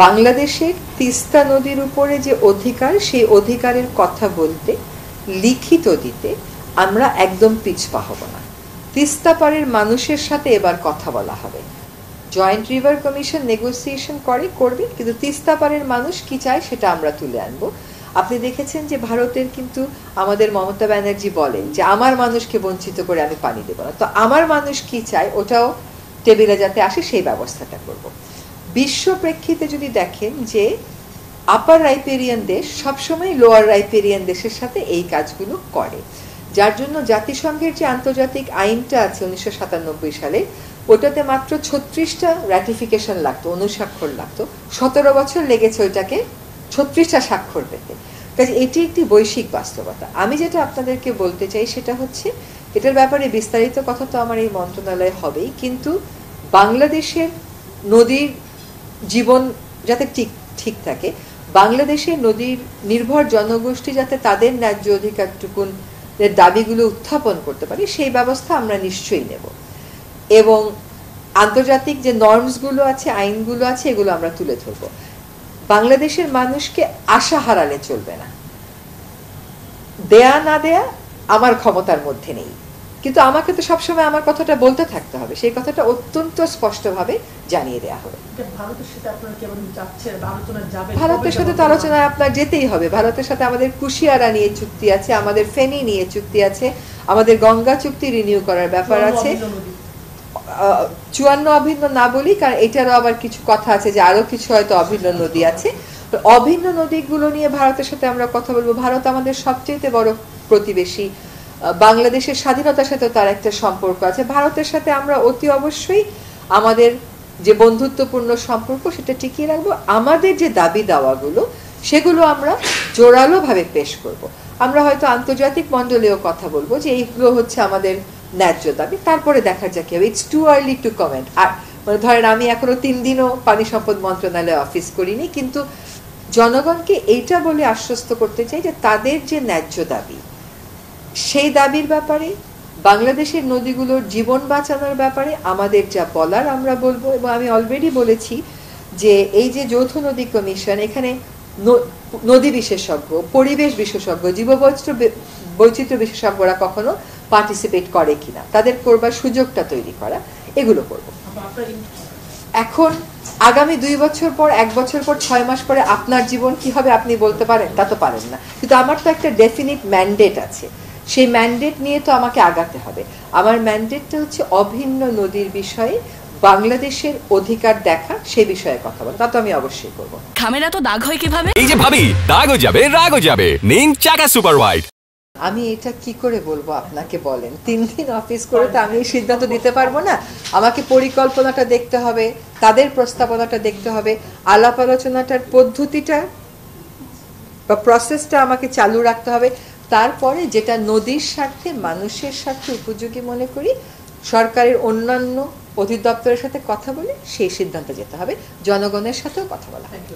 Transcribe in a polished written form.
বাংলাদেশের তিস্তা নদীর উপরে যে অধিকার, সেই অধিকারের কথা বলতে, লিখিত দিতে আমরা একদম পিছপা হব না। তিস্তা পাড়ের মানুষের সাথে এবার কথা বলা হবে। জয়েন্ট রিভার কমিশন নেগোসিয়েশন করবে, কিন্তু তিস্তা পাড়ের মানুষ কি চায় সেটা আমরা তুলে আনবো। আপনি দেখেছেন যে ভারতের কিন্তু আমাদের মমতা ব্যানার্জি বলেন যে আমার মানুষকে বঞ্চিত করে আমি পানি দেব না। তো আমার মানুষ কি চায় ওটাও টেবিলে যাতে আসে সেই ব্যবস্থাটা করব। বিশ্ব প্রেক্ষিতে যদি দেখেন যে আপার রাইপেরিয়ান দেশ সবসময় লোয়ার রাইপেরিয়ান দেশের সাথে এই কাজগুলো করে, যার জন্য জাতিসংঘের যে আন্তর্জাতিক আইনটা আছে 1997 সালে, ওটাতে মাত্র 36টা রাটিফিকেশন লাগতো, অনুস্বাক্ষর লাগতো। 17 বছর লেগেছে ওইটাকে 36টা স্বাক্ষর পেতে। কাজে এটি একটি বৈশ্বিক বাস্তবতা। আমি যেটা আপনাদেরকে বলতে চাই সেটা হচ্ছে, এটার ব্যাপারে বিস্তারিত কথা তো আমার এই মন্ত্রণালয়ে হবেই, কিন্তু বাংলাদেশের নদীর জীবন যাতে ঠিক থাকে, বাংলাদেশের নদীর নির্ভর জনগোষ্ঠী যাতে তাদের ন্যায্য অধিকারটুকুন দাবিগুলো উত্থাপন করতে পারে, সেই ব্যবস্থা আমরা নিশ্চয়ই নেব। এবং আন্তর্জাতিক যে নর্মসগুলো আছে, আইনগুলো আছে, এগুলো আমরা তুলে ধরবো। বাংলাদেশের মানুষকে আশা হারালে চলবে না। দেয়া না দেয়া আমার ক্ষমতার মধ্যে নেই, কিন্তু আমাকে তো সবসময় আমার কথাটা বলতে থাকতে হবে। সেই কথাটা অত্যন্ত স্পষ্টভাবে জানিয়ে দেওয়া হবে। ভারতের সাথে তো আলোচনায় আপনার যেতেই হবে। ভারতের সাথে আমাদের কুশিয়ারা নিয়ে চুক্তি আছে, আমাদের ফেনী নিয়ে চুক্তি আছে, আমাদের গঙ্গা চুক্তি রিনিউ করার ব্যাপার আছে। 54 অভিন্ন না বলি, কারণ এটারও আবার কিছু কথা আছে যে আরো কিছু হয়তো অভিন্ন নদী আছে। অভিন্ন নদীগুলো নিয়ে ভারতের সাথে আমরা কথা বলবো। ভারত আমাদের সবচেয়ে বড় প্রতিবেশী। বাংলাদেশের স্বাধীনতার সাথে তার একটা সম্পর্ক আছে। ভারতের সাথে আমরা অতি অবশ্যই আমাদের যে বন্ধুত্বপূর্ণ সম্পর্ক সেটা টিকিয়ে রাখবো। আমাদের যে দাবি দাওয়াগুলো সেগুলো আমরা জোরালো ভাবে পেশ করব। আমরা হয়তো আন্তর্জাতিক মণ্ডলেও কথা বলবো যে এইগুলো হচ্ছে আমাদের ন্যায্য দাবি, তারপরে দেখা যাক কি হবে। It's too early to comment. আর ধরেন আমি এখনো 3 দিনও পানি সম্পদ মন্ত্রণালয়ে অফিস করিনি, কিন্তু জনগণকে এইটা বলে আশ্বস্ত করতে চাই যে তাদের যে ন্যায্য দাবি, সেই দাবির ব্যাপারে, বাংলাদেশের নদীগুলোর জীবন বাঁচানোর ব্যাপারে আমাদের যা বলার আমরা বলবো। এবং আমি অলরেডি বলেছি যে এই যে যৌথ নদী কমিশন, এখানে নদী বিশেষজ্ঞ, পরিবেশ বিশেষজ্ঞ, বৈচিত্র্য বিশেষজ্ঞরা কখনো পার্টিসিপেট করে কিনা, তাদের করবার সুযোগটা তৈরি করা, এগুলো করব। এখন আগামী 2 বছর পর, 1 বছর পর, 6 মাস পরে আপনার জীবন কি হবে আপনি বলতে পারেন? তা তো পারেন না, কিন্তু আমার তো একটা ডেফিনিট ম্যান্ডেট আছে। সেই ম্যান্ডেট নিয়ে তো আমাকে আগাতে হবে। আমার ম্যান্ডেটটা হচ্ছে অভিন্ন নদীর বিষয়ে বাংলাদেশের অধিকার দেখা, সেই বিষয়ে কথা বলা। তা তো আমি অবশ্যই করবো। খামেরা তো দাগ হয় কিভাবে? এই যে ভাবি, দাগও যাবে রাগও যাবে, নিন চাকা সুপার হোয়াইট। আমি এটা কি করে বলবো আপনাকে বলেন? 3 দিন অফিস করে তো আমি সিদ্ধান্ত দিতে পারবো না। আমাকে পরিকল্পনাটা দেখতে হবে, তাদের প্রস্তাবনাটা দেখতে হবে, আলাপ আলোচনাটার পদ্ধতিটা বা প্রসেসটা আমাকে চালু রাখতে হবে। তারপরে যেটা নদীর স্বার্থে, মানুষের স্বার্থে উপযোগী মনে করি, সরকারের অন্যান্য অধিদপ্তরের সাথে কথা বলে সেই সিদ্ধান্তে যেতে হবে। জনগণের সাথেও কথা বলা হবে।